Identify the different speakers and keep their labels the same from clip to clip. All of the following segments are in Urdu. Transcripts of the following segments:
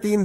Speaker 1: 3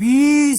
Speaker 1: 20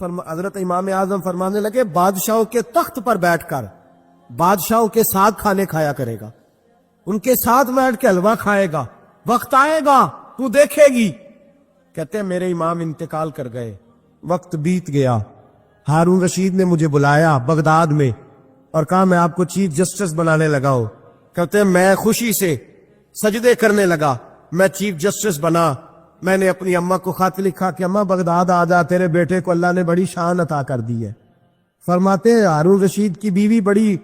Speaker 1: حضرت امام اعظم فرمانے لگے بادشاہوں کے تخت پر بیٹھ کر بادشاہوں کے ساتھ کھانے کھایا کرے گا، ان کے ساتھ بیٹھ کے حلوہ کھائے گا، وقت آئے گا تو دیکھے گی۔ کہتے ہیں میرے امام انتقال کر گئے، وقت بیت گیا، ہارون رشید نے مجھے بلایا بغداد میں اور کہا میں آپ کو چیف جسٹس بنانے لگا ہوں۔ کہتے ہیں میں خوشی سے سجدے کرنے لگا، میں چیف جسٹس بنا۔ میں نے اپنی اماں کو خط لکھا کہ اماں بغداد آ جا، تیرے بیٹے کو اللہ نے بڑی شان عطا کر دی ہے۔ فرماتے ہیں ہارون رشید کی بیوی بڑی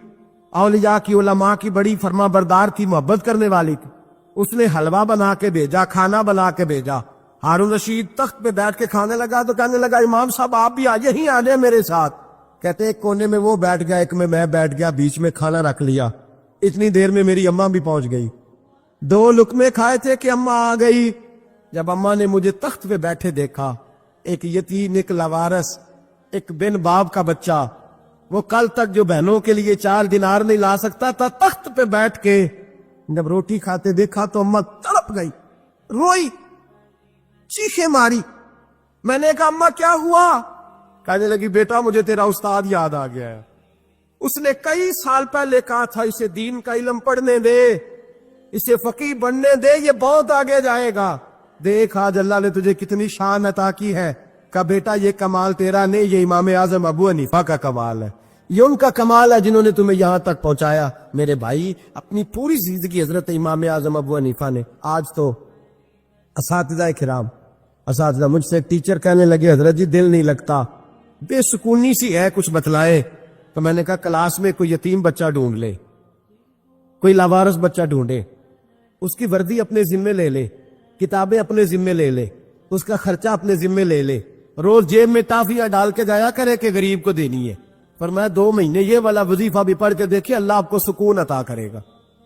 Speaker 1: اولیاء کی علماء کی بڑی فرما بردار تھی، محبت کرنے والی تھی، اس نے حلوہ بنا کے بھیجا، کھانا بنا کے بھیجا۔ ہارون رشید تخت پہ بیٹھ کے کھانے لگا تو کہنے لگا امام صاحب آپ بھی یہیں آ جائیں میرے ساتھ۔ کہتے ہیں ایک کونے میں وہ بیٹھ گیا، ایک میں بیٹھ گیا، بیچ میں کھانا رکھ لیا۔ اتنی دیر میں میری اماں بھی پہنچ گئی، 2 لقمے کھائے تھے کہ اماں آ گئی۔ جب اماں نے مجھے تخت پہ بیٹھے دیکھا، ایک یتیم، ایک لاوارث، ایک بن باپ کا بچہ، وہ کل تک جو بہنوں کے لیے 4 دینار نہیں لا سکتا تھا، تخت پہ بیٹھ کے جب روٹی کھاتے دیکھا تو اماں تڑپ گئی، روئی، چیخیں ماری۔ میں نے کہا اماں کیا ہوا؟ کہنے لگی بیٹا مجھے تیرا استاد یاد آ گیا ہے، اس نے کئی سال پہلے کہا تھا اسے دین کا علم پڑھنے دے، اسے فقیہ بننے دے، یہ بہت آگے جائے گا۔ دیکھ آج اللہ نے تجھے کتنی شان عطا کی ہے۔ کہا بیٹا یہ کمال تیرا نہیں، یہ امام اعظم ابو حنیفہ کا کمال ہے، یہ ان کا کمال ہے جنہوں نے تمہیں یہاں تک پہنچایا۔ میرے بھائی اپنی پوری زندگی حضرت امام اعظم ابو حنیفہ نے۔ آج تو اساتذہ کرام، اساتذہ مجھ سے ایک ٹیچر کہنے لگے حضرت جی دل نہیں لگتا، بے سکونی سی ہے، کچھ بتلائے۔ تو میں نے کہا کلاس میں کوئی یتیم بچہ ڈھونڈ لے، کوئی لاوارث بچہ ڈھونڈے، اس کی وردی اپنے ذمے لے لے، کتابیں اپنے ذمے لے لے، اس کا خرچہ اپنے ذمے لے لے، روز جیب میں ٹافیاں ڈال کے جایا کرے کہ غریب کو دینی ہے۔ فرمایا 2 مہینے یہ والا وظیفہ بھی پڑھ کے دیکھیں، اللہ آپ کو سکون عطا کرے گا۔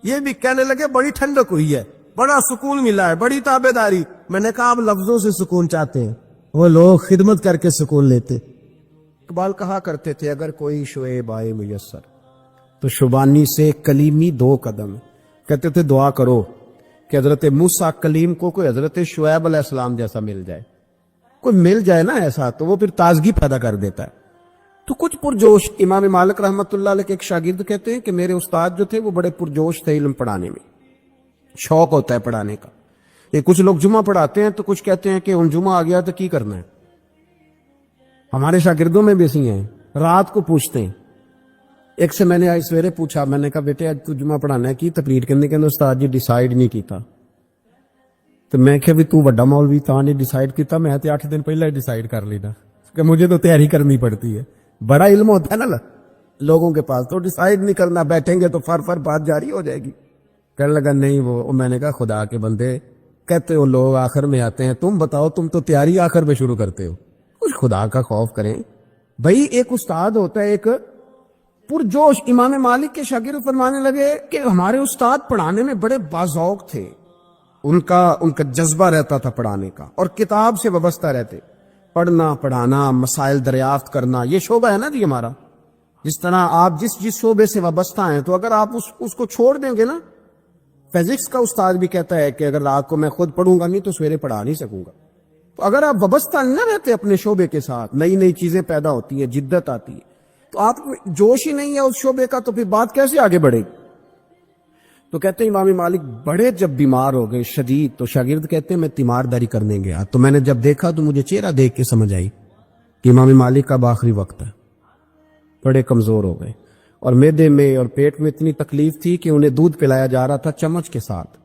Speaker 1: یہ بھی کہنے لگے بڑی ٹھنڈک ہوئی ہے، بڑا سکون ملا ہے، بڑی تابعداری۔ میں نے کہا آپ لفظوں سے سکون چاہتے ہیں، وہ لوگ خدمت کر کے سکون لیتے۔ اقبال کہا کرتے تھے اگر کوئی شعیب آئے میسر تو شبانی سے کلیمی 2 قدم۔ کہتے تھے دعا کرو کہ حضرت موسیٰ کلیم کو کوئی حضرت شعیب علیہ السلام جیسا مل جائے، کوئی مل جائے نا ایسا تو وہ پھر تازگی پیدا کر دیتا ہے۔ تو کچھ پرجوش امام مالک رحمت اللہ علیہ کے ایک شاگرد کہتے ہیں کہ میرے استاد جو تھے وہ بڑے پرجوش تھے، علم پڑھانے میں شوق ہوتا ہے پڑھانے کا۔ یہ کچھ لوگ جمعہ پڑھاتے ہیں تو کچھ کہتے ہیں کہ ان جمعہ آ گیا تو کی کرنا ہے۔ ہمارے شاگردوں میں بھی ایسی ہیں، رات کو پوچھتے ہیں۔ ایک سے میں نے آج سویرے پوچھا، میں نے کہا بیٹے آج تو جمعہ پڑھانا ہے کی تقریر کرنے کے اندر استاد جی ڈیسائیڈ نہیں کیتا۔ تو میں کہ بھی تو بڑا مولوی تا نے ڈیسائیڈ کیتا، میں تے 8 دن پہلے ڈیسائیڈ کر لینا کہ مجھے تو تیاری کرنی پڑتی ہے۔ بڑا علم ہوتا ہے نا لوگوں کے پاس، تو ڈیسائیڈ نہیں کرنا، بیٹھیں گے تو فر بات جاری ہو جائے گی۔ کہنے لگا نہیں وہ میں نے کہا خدا کے بندے کہتے ہو لوگ آخر میں آتے ہیں، تم بتاؤ تم تو تیاری آخر میں شروع کرتے ہو، کچھ خدا کا خوف کریں بھائی۔ ایک استاد ہوتا ہے ایک پرجوش۔ امام مالک کے شاگرد فرمانے لگے کہ ہمارے استاد پڑھانے میں بڑے باذوق تھے، ان کا جذبہ رہتا تھا پڑھانے کا، اور کتاب سے وابستہ رہتے، پڑھنا پڑھانا، مسائل دریافت کرنا، یہ شعبہ ہے نا جی ہمارا۔ جس طرح آپ جس شعبے سے وابستہ ہیں تو اگر آپ اس کو چھوڑ دیں گے نا، فزکس کا استاد بھی کہتا ہے کہ اگر رات کو میں خود پڑھوں گا نہیں تو سویرے پڑھا نہیں سکوں گا۔ تو اگر آپ وابستہ نہ رہتے اپنے شعبے کے ساتھ، نئی نئی چیزیں پیدا ہوتی ہیں، جدت آتی ہے، تو آپ جوش ہی نہیں ہے اس شعبے کا، تو پھر بات کیسے آگے بڑھے گی؟ تو کہتے ہیں امام مالک بڑے جب بیمار ہو گئے شدید، تو شاگرد کہتے ہیں میں تیمارداری کرنے گیا، تو میں نے جب دیکھا تو مجھے چہرہ دیکھ کے سمجھ آئی کہ امام مالک کا آخری وقت ہے، بڑے کمزور ہو گئے، اور معدے میں اور پیٹ میں اتنی تکلیف تھی کہ انہیں دودھ پلایا جا رہا تھا چمچ کے ساتھ،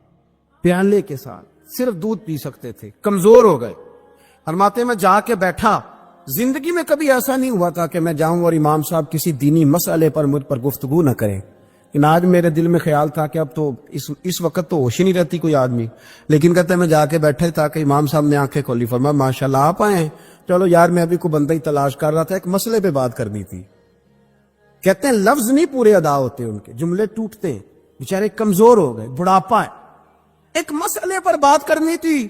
Speaker 1: پیالے کے ساتھ، صرف دودھ پی سکتے تھے، کمزور ہو گئے۔ فرماتے میں جا کے بیٹھا، زندگی میں کبھی ایسا نہیں ہوا تھا کہ میں جاؤں اور امام صاحب کسی دینی مسئلے پر مجھ پر گفتگو نہ کریں، لیکن آج میرے دل میں خیال تھا کہ اب تو اس وقت تو ہوش ہی نہیں رہتی کوئی آدمی، لیکن کہتے ہیں میں جا کے بیٹھے تھا کہ امام صاحب نے آنکھیں کھولی، فرمایا ماشاءاللہ آپ آئے ہیں، چلو یار میں ابھی کوئی بندہ ہی تلاش کر رہا تھا، ایک مسئلے پہ بات کرنی تھی۔ کہتے ہیں لفظ نہیں پورے ادا ہوتے، ان کے جملے ٹوٹتے ہیں، بیچارے کمزور ہو گئے، بڑھاپا ہے، ایک مسئلے پر بات کرنی تھی۔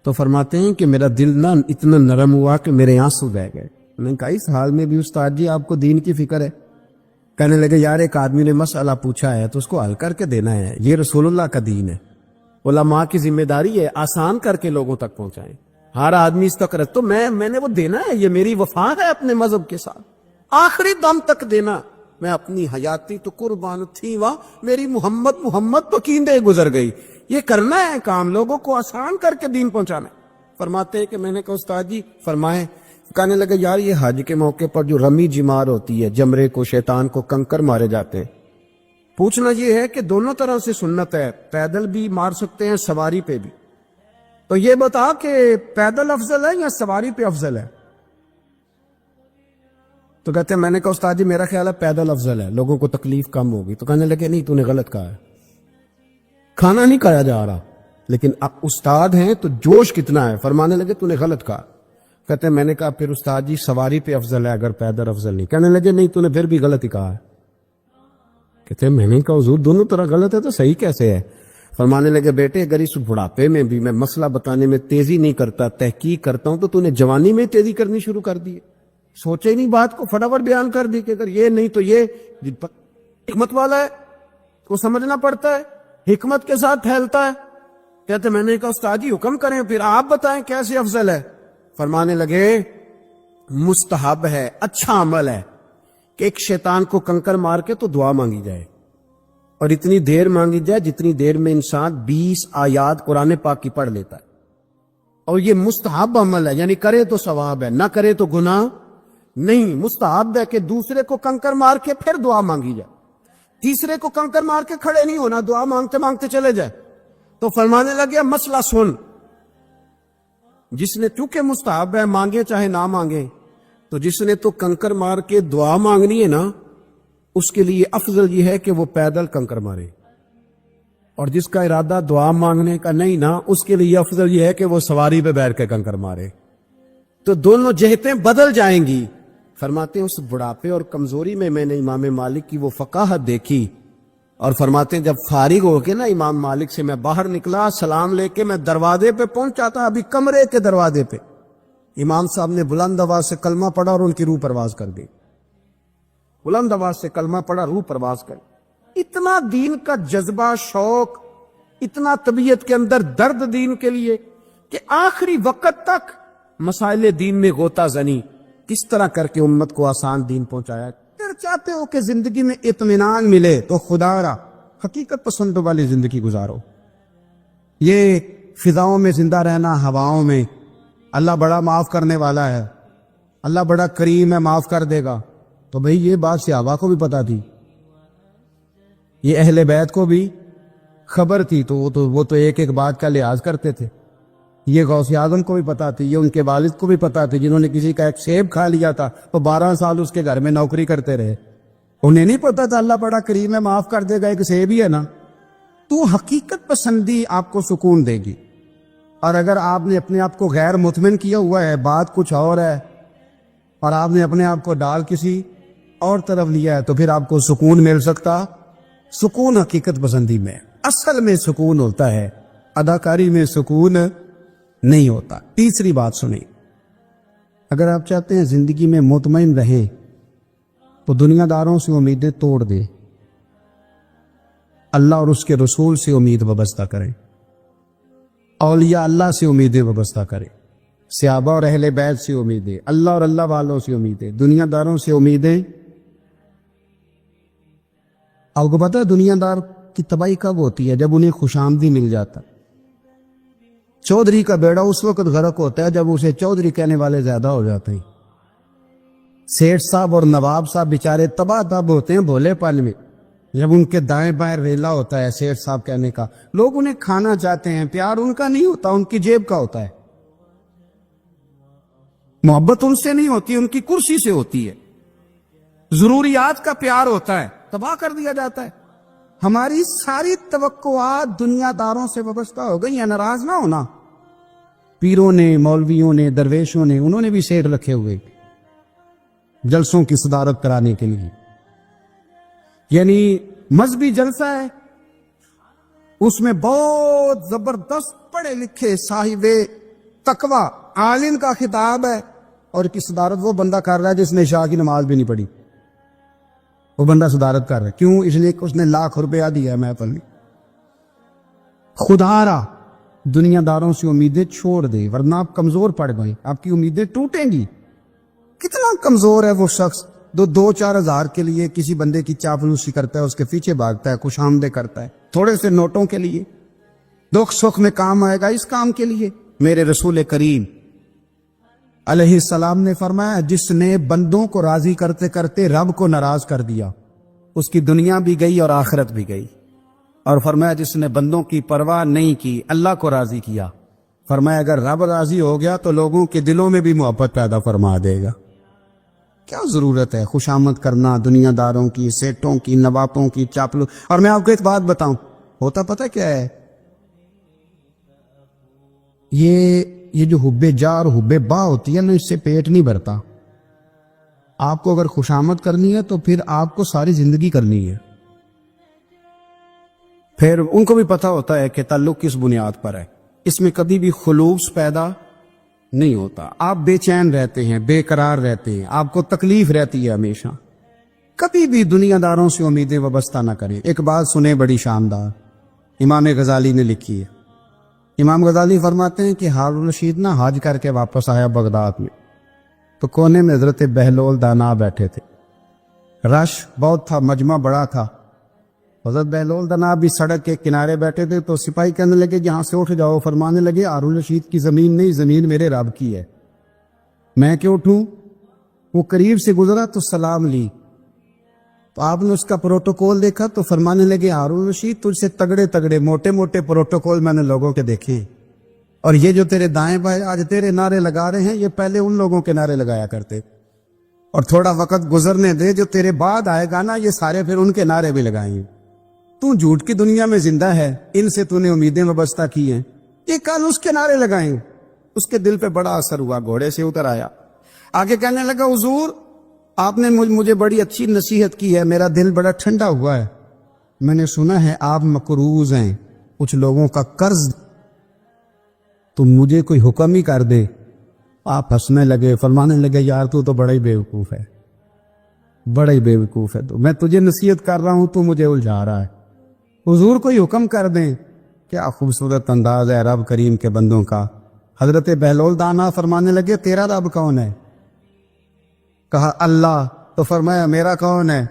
Speaker 1: تو فرماتے ہیں کہ میرا دل نہ اتنا نرم ہوا کہ میرے آنسو بہ گئے۔ میں نے کہا اس حال میں بھی استاد جی آپ کو دین کی فکر ہے؟ کہنے لگے یار ایک آدمی نے مسئلہ پوچھا ہے تو اس کو حل کر کے دینا ہے، یہ رسول اللہ کا دین ہے، علماء کی ذمہ داری ہے آسان کر کے لوگوں تک پہنچائیں، ہر آدمی اس تک رکھ تو میں نے وہ دینا ہے، یہ میری وفا ہے اپنے مذہب کے ساتھ، آخری دم تک دینا. میں اپنی حیاتی تو قربان تھی وہاں، میری محمد تو کیندے گزر گئی. یہ کرنا ہے کام، لوگوں کو آسان کر کے دین پہنچانا ہے. فرماتے ہیں کہ میں نے کہا استاد جی فرمائیں. کہنے لگے یار یہ حج کے موقع پر جو رمی جمار ہوتی ہے، جمرے کو شیطان کو کنکر مارے جاتے ہیں، پوچھنا یہ ہے کہ دونوں طرح سے سنت ہے، پیدل بھی مار سکتے ہیں، سواری پہ بھی. تو یہ بتا کہ پیدل افضل ہے یا سواری پہ افضل ہے؟ تو کہتے ہیں میں نے کہا استاد جی میرا خیال ہے پیدل افضل ہے، لوگوں کو تکلیف کم ہوگی. تو کہنے لگے نہیں تو نے غلط کہا ہے، کھانا نہیں کھایا جا رہا، لیکن اب استاد ہیں تو جوش کتنا ہے. فرمانے لگے تو نے غلط کہا. کہتے ہیں میں نے کہا پھر استاد جی سواری پہ افضل ہے اگر پیدل افضل نہیں. کہنے لگے نہیں تو نے پھر بھی غلط ہی کہا ہے. کہتے ہیں میں نے کہا حضور دونوں طرح غلط ہے تو صحیح کیسے ہے؟ فرمانے لگے بیٹے اگر اس بڑھاپے میں بھی میں مسئلہ بتانے میں تیزی نہیں کرتا، تحقیق کرتا ہوں، تو نے جوانی میں تیزی کرنی شروع کر دی ہے. سوچے نہیں بات کو، فٹافٹ بیان کر دی کہ اگر یہ نہیں تو یہ. حکمت والا ہے کو سمجھنا پڑتا ہے، حکمت کے ساتھ پھیلتا ہے. کہتے میں نے کہا استاد جی حکم کریں پھر آپ بتائیں کیسے افضل ہے. فرمانے لگے مستحب ہے، اچھا عمل ہے کہ ایک شیطان کو کنکر مار کے تو دعا مانگی جائے، اور اتنی دیر مانگی جائے جتنی دیر میں انسان 20 آیات قرآن پاک کی پڑھ لیتا ہے. اور یہ مستحب عمل ہے، یعنی کرے تو ثواب ہے، نہ کرے تو گناہ نہیں. مستحب ہے کہ دوسرے کو کنکر مار کے پھر دعا مانگی جائے، تیسرے کو کنکر مار کے کھڑے نہیں ہونا، دعا مانگتے مانگتے چلے جائے. تو فرمانے لگے مسئلہ سن، جس نے چونکہ مستحب ہے مانگے چاہے نہ مانگے، تو جس نے تو کنکر مار کے دعا مانگنی ہے نا، اس کے لیے افضل یہ ہے کہ وہ پیدل کنکر مارے. اور جس کا ارادہ دعا مانگنے کا نہیں نا، اس کے لیے افضل یہ ہے کہ وہ سواری پہ بیٹھ کے کنکر مارے. تو دونوں جہتیں بدل جائیں گی. فرماتے ہیں اس بڑھاپے اور کمزوری میں نے امام مالک کی وہ فقاہت دیکھی، اور فرماتے ہیں جب فارغ ہو کے نا امام مالک سے میں باہر نکلا، سلام لے کے میں دروازے پہ پہنچا تھا، ابھی کمرے کے دروازے پہ امام صاحب نے بلند آواز سے کلمہ پڑھا اور ان کی روح پرواز کر دی. بلند آواز سے کلمہ پڑھا، روح پرواز کر. اتنا دین کا جذبہ، شوق، اتنا طبیعت کے اندر درد دین کے لیے کہ آخری وقت تک مسائل دین میں غوطہ زنی کس طرح کر کے امت کو آسان دین پہنچایا. اگر چاہتے ہو کہ زندگی میں اطمینان ملے تو خدا را حقیقت پسندوں والی زندگی گزارو. یہ فضاؤں میں زندہ رہنا، ہواؤں میں اللہ بڑا معاف کرنے والا ہے، اللہ بڑا کریم ہے، معاف کر دے گا. تو بھئی یہ بات صحابہ کو بھی پتا تھی، یہ اہل بیت کو بھی خبر تھی، تو وہ تو ایک ایک بات کا لحاظ کرتے تھے. یہ غوث اعظم کو بھی پتا تھی، یہ ان کے والد کو بھی پتا تھی، جنہوں نے کسی کا ایک سیب کھا لیا تھا تو 12 سال اس کے گھر میں نوکری کرتے رہے. انہیں نہیں پتا تھا اللہ بڑا کریم ہے، معاف کر دے گا، ایک سیب ہی ہے نا. تو حقیقت پسندی آپ کو سکون دے گی. اور اگر آپ نے اپنے آپ کو غیر مطمئن کیا ہوا ہے، بات کچھ اور ہے، اور آپ نے اپنے آپ کو ڈال کسی اور طرف لیا ہے، تو پھر آپ کو سکون مل سکتا. سکون حقیقت پسندی میں، اصل میں سکون ہوتا ہے، اداکاری میں سکون نہیں ہوتا. تیسری بات سنیں، اگر آپ چاہتے ہیں زندگی میں مطمئن رہیں تو دنیا داروں سے امیدیں توڑ دیں، اللہ اور اس کے رسول سے امید وابستہ کریں، اولیاء اللہ سے امیدیں وابستہ کریں، صحابہ اور اہل بیت سے امیدیں، اللہ اور اللہ والوں سے امیدیں، دنیا داروں سے امیدیں. آپ کو پتا ہے دنیا دار کی تباہی کب ہوتی ہے؟ جب انہیں خوش آمدی مل جاتا. چودھری کا بیڑا اس وقت غرق ہوتا ہے جب اسے چودھری کہنے والے زیادہ ہو جاتے ہیں. سیٹھ صاحب اور نواب صاحب بیچارے تباہ تب ہوتے ہیں بھولے پل میں، جب ان کے دائیں بائیں ریلا ہوتا ہے سیٹھ صاحب کہنے کا. لوگ انہیں کھانا چاہتے ہیں، پیار ان کا نہیں ہوتا، ان کی جیب کا ہوتا ہے. محبت ان سے نہیں ہوتی، ان کی کرسی سے ہوتی ہے. ضروریات کا پیار ہوتا ہے، تباہ کر دیا جاتا ہے. ہماری ساری توقعات دنیا داروں سے وابستہ ہو گئی ہیں. ناراض نہ ہونا، پیروں نے، مولویوں نے، درویشوں نے، انہوں نے بھی سیٹ رکھے ہوئے جلسوں کی صدارت کرانے کے لیے. یعنی مذہبی جلسہ ہے، اس میں بہت زبردست پڑھے لکھے صاحب تقوی عالم کا خطاب ہے، اور کی صدارت وہ بندہ کر رہا ہے جس نے عشاء کی نماز بھی نہیں پڑھی. وہ بندہ صدارت کر رہا ہے، کیوں؟ اس لیے کہ اس نے 1,00,000 روپیہ دیا ہے محفل میں. خدا را دنیا داروں سے امیدیں چھوڑ دے ورنہ آپ کمزور پڑ گئے, آپ کی امیدیں ٹوٹیں گی. کتنا کمزور ہے وہ شخص جو 2-4 ہزار کے لیے کسی بندے کی چاپلوسی کرتا ہے, اس کے پیچھے بھاگتا ہے, خوش آمدیں کرتا ہے تھوڑے سے نوٹوں کے لیے. دکھ سکھ میں کام آئے گا اس کام کے لیے. میرے رسول کریم علیہ السلام نے فرمایا, جس نے بندوں کو راضی کرتے کرتے رب کو ناراض کر دیا اس کی دنیا بھی گئی اور آخرت بھی گئی. اور فرمایا جس نے بندوں کی پرواہ نہیں کی اللہ کو راضی کیا, فرمایا اگر رب راضی ہو گیا تو لوگوں کے دلوں میں بھی محبت پیدا فرما دے گا. کیا ضرورت ہے خوشامد کرنا دنیا داروں کی, سیٹوں کی, نوابوں کی, چاپلو. اور میں آپ کو ایک بات بتاؤں, ہوتا پتہ کیا ہے, یہ جو حب جا اور حب با ہوتی ہے نا, اس سے پیٹ نہیں بھرتا. آپ کو اگر خوشامد کرنی ہے تو پھر آپ کو ساری زندگی کرنی ہے. پھر ان کو بھی پتا ہوتا ہے کہ تعلق کس بنیاد پر ہے, اس میں کبھی بھی خلوص پیدا نہیں ہوتا. آپ بے چین رہتے ہیں, بے قرار رہتے ہیں, آپ کو تکلیف رہتی ہے ہمیشہ. کبھی بھی دنیا داروں سے امیدیں وابستہ نہ کریں. ایک بات سنیں بڑی شاندار, امام غزالی نے لکھی ہے. امام غزالی فرماتے ہیں کہ ہارون رشید نہ حج کر کے واپس آیا بغداد میں, تو کونے میں حضرت بہلول دانا بیٹھے تھے. رش بہت تھا, مجمع بڑا تھا. حضرت بہلول دانا بھی سڑک کے کنارے بیٹھے تھے, تو سپاہی کہنے لگے یہاں سے اٹھ جاؤ. فرمانے لگے ہارون رشید کی زمین نہیں, زمین میرے رب کی ہے, میں کیوں اٹھوں. وہ قریب سے گزرا تو سلام لی, تو آپ نے اس کا پروٹوکول دیکھا تو فرمانے لگے ہارون رشید تجھ سے تگڑے تگڑے موٹے موٹے پروٹوکول میں نے لوگوں کے دیکھے ہیں, اور یہ جو تیرے دائیں بائیں آج تیرے نعرے لگا رہے ہیں یہ پہلے ان لوگوں کے نعرے لگایا کرتے. اور تھوڑا وقت گزرنے دے, جو تیرے بعد آئے گا نا یہ سارے پھر ان کے نعرے بھی لگائیں گے. تو جھوٹ کی دنیا میں زندہ ہے, ان سے تو نے امیدیں وابستہ کی ہیں, یہ کل اس کے نعرے لگائیں. اس کے دل پہ بڑا اثر ہوا, گھوڑے سے اتر آیا, آگے کہنے لگا حضور آپ نے مجھے بڑی اچھی نصیحت کی ہے, میرا دل بڑا ٹھنڈا ہوا ہے. میں نے سنا ہے آپ مقروض ہیں, کچھ لوگوں کا قرض, تو مجھے کوئی حکم ہی کر دے. آپ ہنسنے لگے, فرمانے لگے یار تو بڑا ہی بیوقوف ہے, بڑا ہی بیوقوف ہے. تو میں تجھے نصیحت کر رہا ہوں, تو مجھے الجھا رہا ہے. حضور کوئی حکم کر دیں. کیا خوبصورت انداز ہے رب کریم کے بندوں کا. حضرت بہلول دانا فرمانے لگے تیرا رب کون ہے؟ کہا اللہ. تو فرمایا میرا کون ہے؟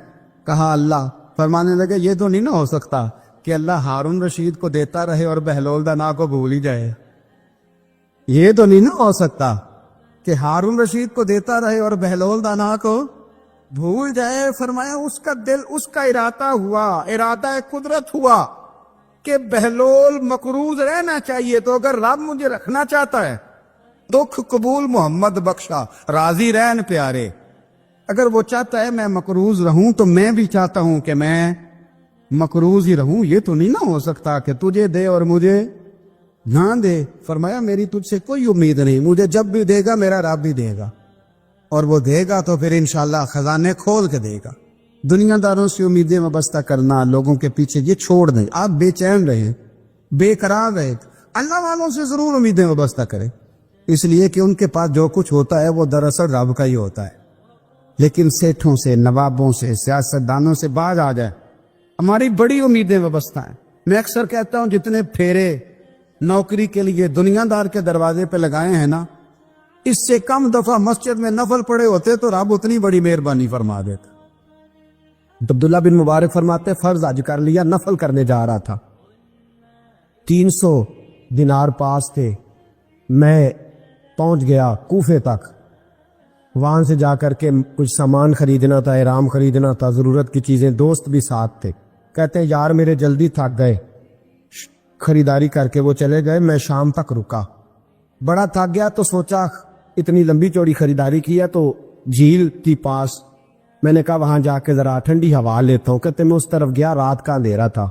Speaker 1: کہا اللہ. فرمانے لگے یہ تو نہیں نہ ہو سکتا کہ اللہ ہارون رشید کو دیتا رہے اور بہلول دانا کو بھول ہی جائے. یہ تو نہیں نہ ہو سکتا کہ ہارون رشید کو دیتا رہے اور بہلول دانا کو بھول جائے. فرمایا اس کا دل, اس کا ارادہ ہوا, ارادہ قدرت ہوا کہ بہلول مقروض رہنا چاہیے, تو اگر رب مجھے رکھنا چاہتا ہے دکھ قبول محمد بخشا راضی رہن پیارے, اگر وہ چاہتا ہے میں مقروض رہوں تو میں بھی چاہتا ہوں کہ میں مقروض ہی رہوں. یہ تو نہیں نہ ہو سکتا کہ تجھے دے اور مجھے نہ دے. فرمایا میری تجھ سے کوئی امید نہیں, مجھے جب بھی دے گا میرا رب بھی دے گا, اور وہ دے گا تو پھر انشاءاللہ خزانے کھول کے دے گا. دنیا داروں سے امیدیں وابستہ کرنا, لوگوں کے پیچھے, یہ چھوڑ دیں. آپ بے چین رہیں, بے قرار رہیں. اللہ والوں سے ضرور امیدیں وابستہ کریں, اس لیے کہ ان کے پاس جو کچھ ہوتا ہے وہ دراصل رب کا ہی ہوتا ہے. لیکن سیٹھوں سے, نوابوں سے, سیاستدانوں سے باز آ جائے. ہماری بڑی امیدیں وابستہ ہیں. میں اکثر کہتا ہوں جتنے پھیرے نوکری کے لیے دنیا دار کے دروازے پہ لگائے ہیں نا, اس سے کم دفعہ مسجد میں نفل پڑے ہوتے تو رب اتنی بڑی مہربانی فرما دیتا. عبداللہ بن مبارک فرماتے فرض حج کر لیا, نفل کرنے جا رہا تھا, 300 دینار پاس تھے. میں پہنچ گیا کوفے تک, وہاں سے جا کر کے کچھ سامان خریدنا تھا, احرام خریدنا تھا, ضرورت کی چیزیں. دوست بھی ساتھ تھے. کہتے ہیں یار میرے جلدی تھک گئے, خریداری کر کے وہ چلے گئے. میں شام تک رکا, بڑا تھک گیا تو سوچا اتنی لمبی چوڑی خریداری کی ہے تو جھیل تھی پاس, میں نے کہا وہاں جا کے ذرا ٹھنڈی ہوا لیتا ہوں. کہتے میں اس طرف گیا, رات کا اندھیرا تھا,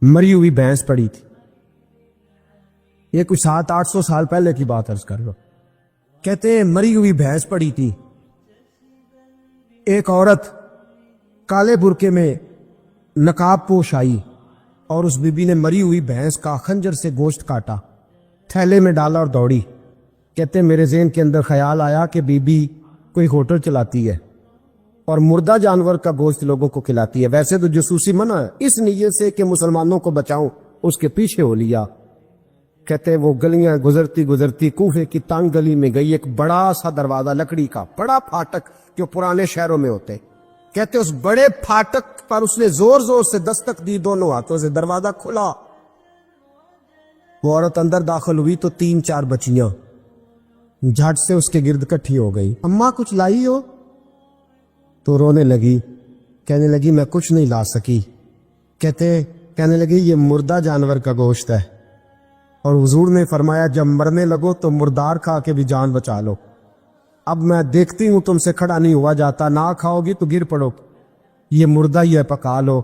Speaker 1: مری ہوئی بھینس پڑی تھی. یہ کچھ 700-800 سال پہلے کی بات عرض کر لو. کہتے ہیں مری ہوئی بھینس پڑی تھی. ایک عورت کالے برقعے میں نقاب پوش آئی اور اس بی بی نے مری ہوئی بھینس کا خنجر سے گوشت کاٹا, تھیلے میں ڈالا اور دوڑی. کہتے ہیں میرے ذہن کے اندر خیال آیا کہ بی بی کوئی ہوٹل چلاتی ہے اور مردہ جانور کا گوشت لوگوں کو کھلاتی ہے. ویسے تو جاسوسی منع ہے, اس نیت سے کہ مسلمانوں کو بچاؤں اس کے پیچھے ہو لیا. کہتے وہ گلیاں گزرتی گزرتی کوفے کی تنگ گلی میں گئی، ایک بڑا سا دروازہ لکڑی کا، بڑا پھاٹک جو پرانے شہروں میں ہوتے، کہتے اس بڑے پھاٹک پر اس نے زور زور سے دستک دی، دونوں ہاتھوں سے دروازہ کھلا، وہ عورت اندر داخل ہوئی تو 3-4 بچیاں جھٹ سے اس کے گرد کٹھی ہو گئی، اماں کچھ لائی ہو؟ تو رونے لگی، کہنے لگی میں کچھ نہیں لا سکی، کہنے لگی یہ مردہ جانور کا گوشت ہے، اور حضور نے فرمایا جب مرنے لگو تو مردار کھا کے بھی جان بچا لو، اب میں دیکھتی ہوں تم سے کھڑا نہیں ہوا جاتا، نہ کھاؤ گی تو گر پڑو، یہ مردہ ہی ہے پکا لو۔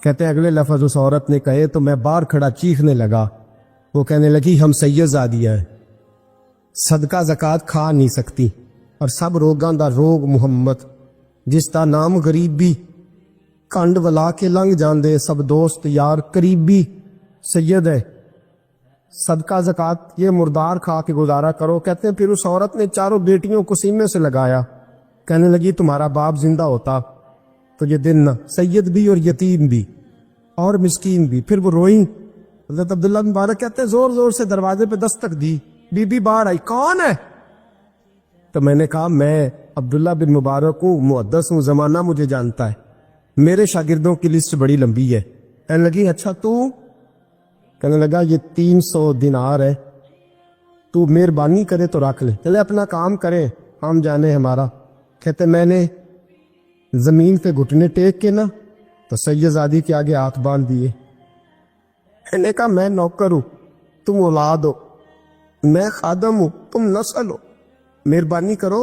Speaker 1: کہتے اگلے لفظ اس عورت نے کہے تو میں باہر کھڑا چیخنے لگا، وہ کہنے لگی ہم سید زادیہ ہے، صدقہ زکات کھا نہیں سکتی، اور سب روگاں دا روگ محمد، جس دا نام غریبی، کنڈ ولا کے لنگ جاندے سب دوست یار قریبی، سید ہے، صدقہ زکات یہ مردار کھا کے گزارا کرو۔ کہتے ہیں پھر اس عورت نے چاروں بیٹیوں کو سینے سے لگایا، کہنے لگی تمہارا باپ زندہ ہوتا تو یہ دن نہ، سید بھی اور یتیم بھی اور مسکین بھی۔ پھر وہ روئیں، حضرت عبداللہ بن مبارک کہتے ہیں زور زور سے دروازے پہ دستک دی، بی بی باہر آئی، کون ہے؟ تو میں نے کہا میں عبداللہ بن مبارک ہوں، محدث ہوں، زمانہ مجھے جانتا ہے، میرے شاگردوں کی لسٹ بڑی لمبی ہے۔ کہنے لگی اچھا تو؟ کہنے لگا یہ 300 دینار ہے، تو مہربانی کرے تو رکھ لے، چلے اپنا کام کرے، ہم جانے ہمارا۔ کہتے میں نے زمین پہ گھٹنے ٹیک کے نا تو سید زادی کے آگے ہاتھ باندھ دیے، میں نے کہا میں نوکر ہوں، تم اولاد ہو، میں خادم ہوں، تم نسل ہو، مہربانی کرو،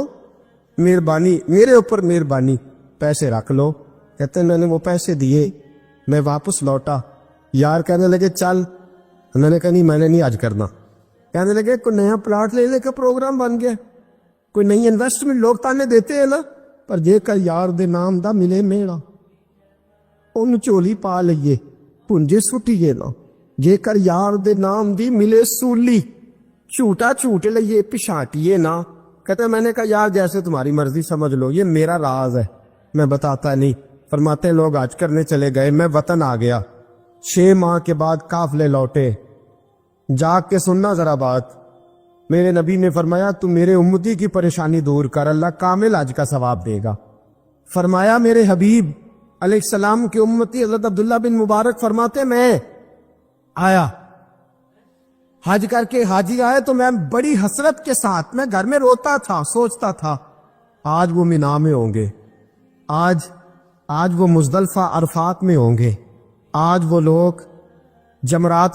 Speaker 1: مہربانی میرے اوپر مہربانی، پیسے رکھ لو۔ کہتے ہیں میں نے وہ پیسے دیے، میں واپس لوٹا، یار کہنے لگے چل، میں نے کہا نہیں میں نے نہیں آج کرنا۔ کہنے لگے کوئی نیا پلاٹ لینے کا پروگرام بن گیا، کوئی نئی انویسٹمنٹ، لوگ تانے دیتے ہیں نا، پر جے کر یار دے نام دا ملے میڑا، ان چولی پا لئیے پنجے سٹیے نا، جے کر یار دے نام دی ملے سولی، چھوٹا چھوٹ لئیے پچھاٹیے نا۔ کہتے ہیں میں نے کہا یار جیسے تمہاری مرضی سمجھ لو، یہ میرا راز ہے، میں بتاتا نہیں۔ فرماتے لوگ حج کرنے چلے گئے، میں وطن آ گیا، 6 ماہ کے بعد قافلے لوٹے، جاگ کے سننا ذرا بات، میرے نبی نے فرمایا تو میرے امتی کی پریشانی دور کر، اللہ کامل حج کا ثواب دے گا۔ فرمایا میرے حبیب علیہ السلام کی امتی حضرت عبداللہ بن مبارک فرماتے میں آیا حج کر کے، حاجی آئے تو میں بڑی حسرت کے ساتھ، میں گھر میں روتا تھا، سوچتا تھا آج وہ مینا میں ہوں گے، آج وہ مزدلفہ عرفات میں ہوں گے، آج وہ لوگ جمرات